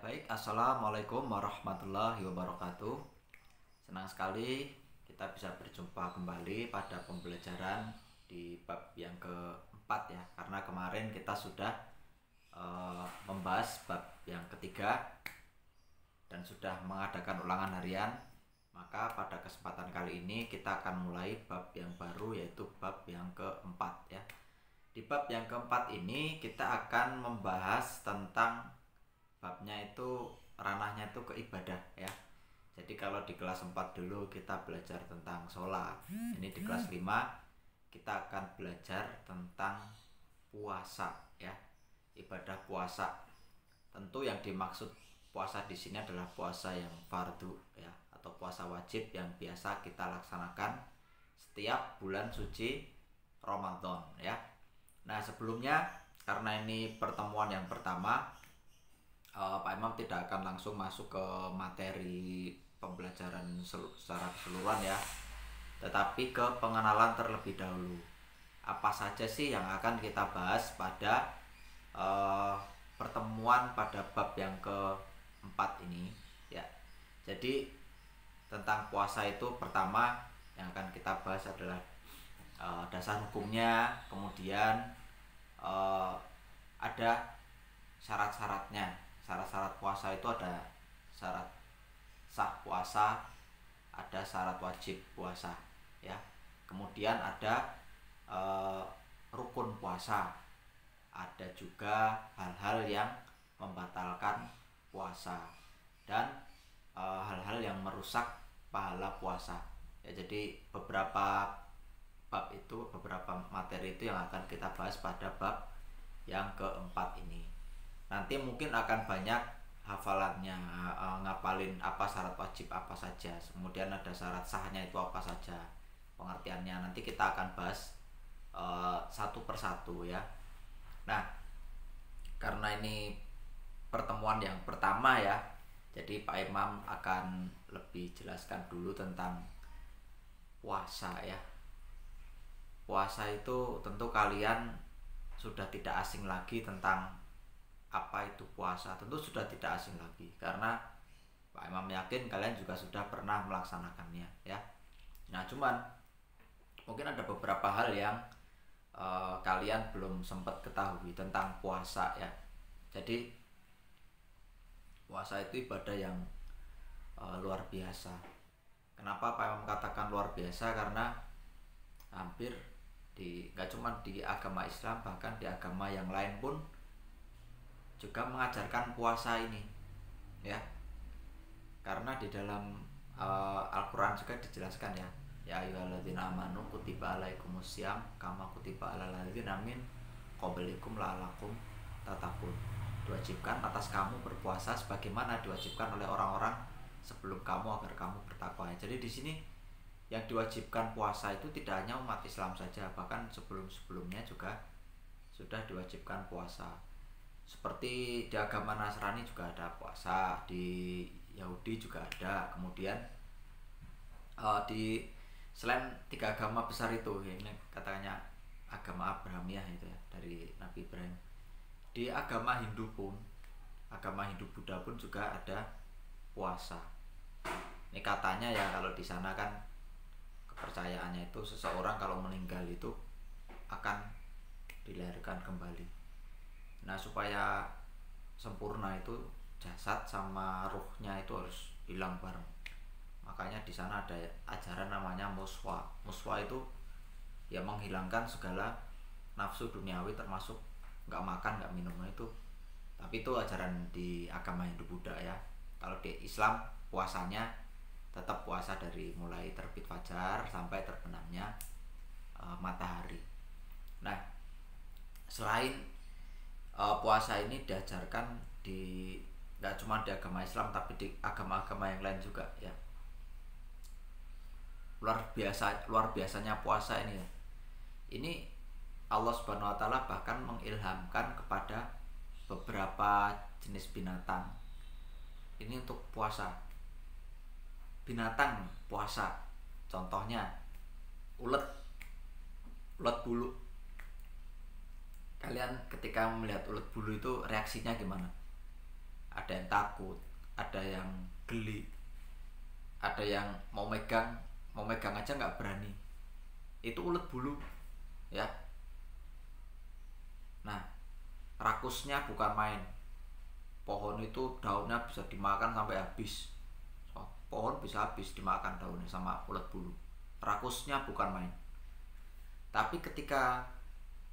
Baik, Assalamualaikum warahmatullahi wabarakatuh. Senang sekali kita bisa berjumpa kembali pada pembelajaran di bab yang keempat ya. Karena kemarin kita sudah membahas bab yang ketiga dan sudah mengadakan ulangan harian. Maka pada kesempatan kali ini kita akan mulai bab yang baru, yaitu bab yang keempat ya. Di bab yang keempat ini kita akan membahas tentang babnya itu, ranahnya itu ke ibadah ya. Jadi kalau di kelas 4 dulu kita belajar tentang sholat, ini di kelas 5 kita akan belajar tentang puasa ya, ibadah puasa. Tentu yang dimaksud puasa di sini adalah puasa yang fardu ya, atau puasa wajib yang biasa kita laksanakan setiap bulan suci Ramadan ya. Nah, sebelumnya karena ini pertemuan yang pertama, Pak Imam tidak akan langsung masuk ke materi pembelajaran secara keseluruhan ya, tetapi ke pengenalan terlebih dahulu. Apa saja sih yang akan kita bahas pada pertemuan pada bab yang keempat ini ya. Jadi tentang puasa itu pertama yang akan kita bahas adalah dasar hukumnya, kemudian ada syarat-syaratnya. Syarat-syarat puasa itu ada syarat sah puasa, ada syarat wajib puasa ya. Kemudian ada rukun puasa, ada juga hal-hal yang membatalkan puasa, dan hal-hal yang merusak pahala puasa ya. Jadi beberapa bab itu, beberapa materi itu yang akan kita bahas pada bab yang keempat ini. Nanti mungkin akan banyak hafalannya, ngapalin apa syarat wajib apa saja, kemudian ada syarat sahnya itu apa saja, pengertiannya nanti kita akan bahas satu persatu ya. Nah, karena ini pertemuan yang pertama ya, jadi Pak Imam akan lebih jelaskan dulu tentang puasa ya. Puasa itu tentu kalian sudah tidak asing lagi tentang apa itu puasa, tentu sudah tidak asing lagi karena Pak Imam yakin kalian juga sudah pernah melaksanakannya ya. Nah, cuman mungkin ada beberapa hal yang kalian belum sempat ketahui tentang puasa ya. Jadi puasa itu ibadah yang luar biasa. Kenapa Pak Imam katakan luar biasa? Karena hampir gak cuma di agama Islam, bahkan di agama yang lain pun juga mengajarkan puasa ini ya. Karena di dalam Al-Quran juga dijelaskan ya, ya ayyuhalladzina amanu kutiba alaikumussyam kama kutiba alal ladzina min qablikum la'allakum tattaqun. Diwajibkan atas kamu berpuasa sebagaimana diwajibkan oleh orang-orang sebelum kamu agar kamu bertakwa. Jadi di sini yang diwajibkan puasa itu tidak hanya umat Islam saja, bahkan sebelum-sebelumnya juga sudah diwajibkan puasa. Seperti di agama Nasrani juga ada puasa, di Yahudi juga ada, kemudian di selain tiga agama besar itu, ini katanya agama Abrahamiyah itu ya, dari Nabi Ibrahim. Di agama Hindu pun, agama Hindu Buddha pun juga ada puasa. Ini katanya ya, kalau di sana kan kepercayaannya itu seseorang kalau meninggal itu akan dilahirkan kembali. Nah, supaya sempurna itu jasad sama ruhnya itu harus hilang bareng. Makanya di sana ada ajaran namanya muswa. Muswa itu ya menghilangkan segala nafsu duniawi, termasuk nggak makan, nggak minum itu. Tapi itu ajaran di agama Hindu Buddha ya. Kalau di Islam puasanya tetap puasa dari mulai terbit fajar sampai terbenamnya matahari. Nah, selain puasa ini diajarkan nggak cuma di agama Islam, tapi di agama-agama yang lain juga ya. Luar biasanya puasa ini ya. Ini Allah Subhanahu wa taala bahkan mengilhamkan kepada beberapa jenis binatang ini untuk puasa. Binatang puasa, contohnya ulet bulu. Kalian ketika melihat ulet bulu itu reaksinya gimana? ada yang takut, ada yang geli, ada yang mau megang aja nggak berani. Itu ulet bulu ya. Nah, rakusnya bukan main. Pohon itu daunnya bisa dimakan sampai habis. Pohon bisa habis dimakan daunnya sama ulet bulu. Rakusnya bukan main. Tapi ketika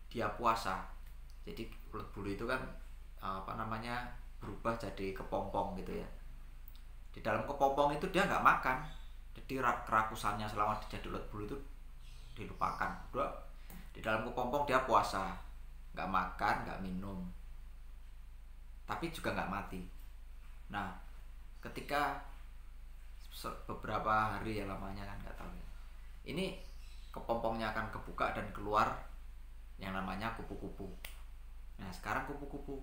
dia puasa, jadi ulet bulu itu kan berubah jadi kepompong gitu ya. Di dalam kepompong itu dia nggak makan, jadi kerakusannya selama jadi ulet bulu itu dilupakan. Di dalam kepompong dia puasa, nggak makan, nggak minum, tapi juga nggak mati. Nah, ketika beberapa hari ya lamanya kan nggak tahu ya, ini kepompongnya akan kebuka dan keluar yang namanya kupu-kupu. Nah, sekarang kupu-kupu,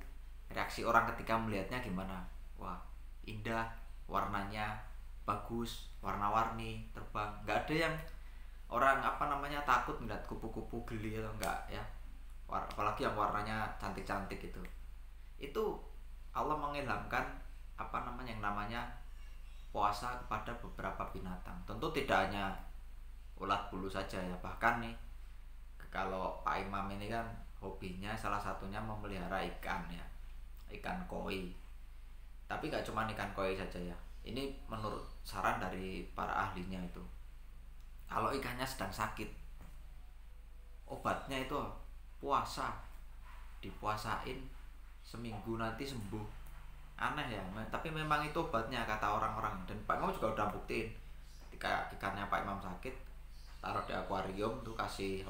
reaksi orang ketika melihatnya gimana? Wah, indah, warnanya bagus, warna-warni, terbang. Nggak ada yang orang takut melihat kupu-kupu, geli atau enggak ya. Apalagi yang warnanya cantik-cantik gitu. Itu Allah mengilhamkan yang namanya puasa kepada beberapa binatang. Tentu tidak hanya ulat bulu saja ya, bahkan nih kalau Pak Imam ini kan hobinya salah satunya memelihara ikan ya, ikan koi. Tapi gak cuma ikan koi saja ya, ini menurut saran dari para ahlinya itu, kalau ikannya sedang sakit, obatnya itu puasa, dipuasain seminggu nanti sembuh. Aneh ya, tapi memang itu obatnya kata orang-orang. Dan Pak Imam juga udah buktiin, ketika ikannya Pak Imam sakit, taruh di akuarium tuh, kasih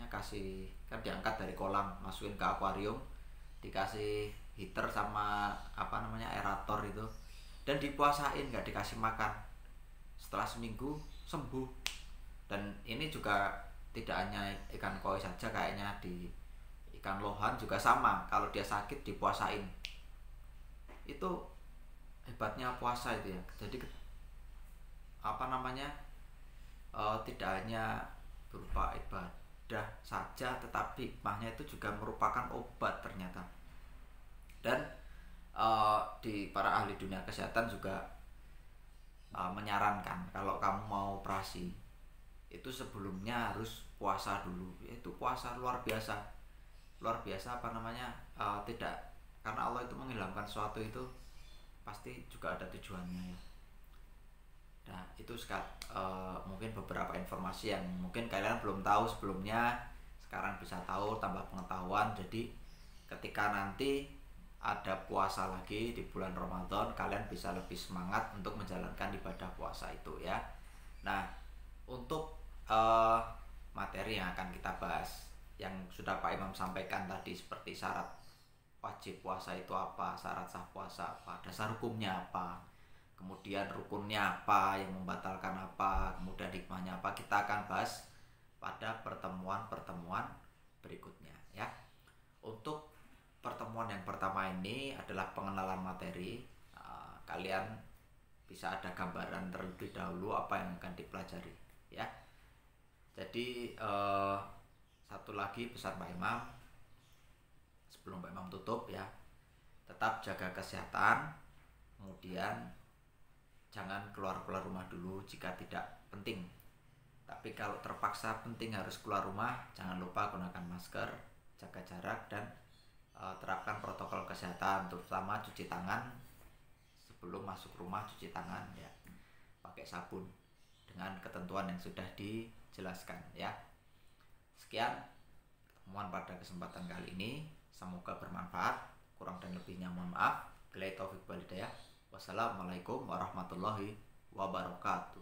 kasih kan, diangkat dari kolam masukin ke akuarium, dikasih heater sama aerator itu, dan dipuasain, nggak dikasih makan. Setelah seminggu sembuh. Dan ini juga tidak hanya ikan koi saja, kayaknya di ikan lohan juga sama. Kalau dia sakit dipuasain. Itu hebatnya puasa itu ya. Jadi tidak hanya berupa ibadah saja, tetapi hikmahnya itu juga merupakan obat ternyata. Dan di para ahli dunia kesehatan juga menyarankan kalau kamu mau operasi itu sebelumnya harus puasa dulu. Itu puasa luar biasa tidak, karena Allah itu menghilangkan sesuatu itu pasti juga ada tujuannya ya. Nah, itu mungkin beberapa informasi yang mungkin kalian belum tahu sebelumnya, sekarang bisa tahu, tambah pengetahuan. Jadi ketika nanti ada puasa lagi di bulan Ramadan, kalian bisa lebih semangat untuk menjalankan ibadah puasa itu ya. Nah, untuk materi yang akan kita bahas, yang sudah Pak Imam sampaikan tadi, seperti syarat wajib puasa itu apa, syarat sah puasa apa, dasar hukumnya apa, kemudian rukunnya apa, yang membatalkan apa, kemudian hikmahnya apa, kita akan bahas pada pertemuan berikutnya ya. Untuk pertemuan yang pertama ini adalah pengenalan materi. Kalian bisa ada gambaran terlebih dahulu apa yang akan dipelajari ya. Jadi satu lagi pesan Pak Imam sebelum Pak Imam tutup ya, tetap jaga kesehatan, kemudian jangan keluar rumah dulu jika tidak penting. Tapi kalau terpaksa penting harus keluar rumah, jangan lupa gunakan masker, jaga jarak, dan terapkan protokol kesehatan, terutama cuci tangan sebelum masuk rumah. Cuci tangan ya, pakai sabun dengan ketentuan yang sudah dijelaskan ya. Sekian pertemuan pada kesempatan kali ini, semoga bermanfaat. Kurang dan lebihnya mohon maaf. Billahi taufik wal hidayah. Wassalamualaikum warahmatullahi wabarakatuh.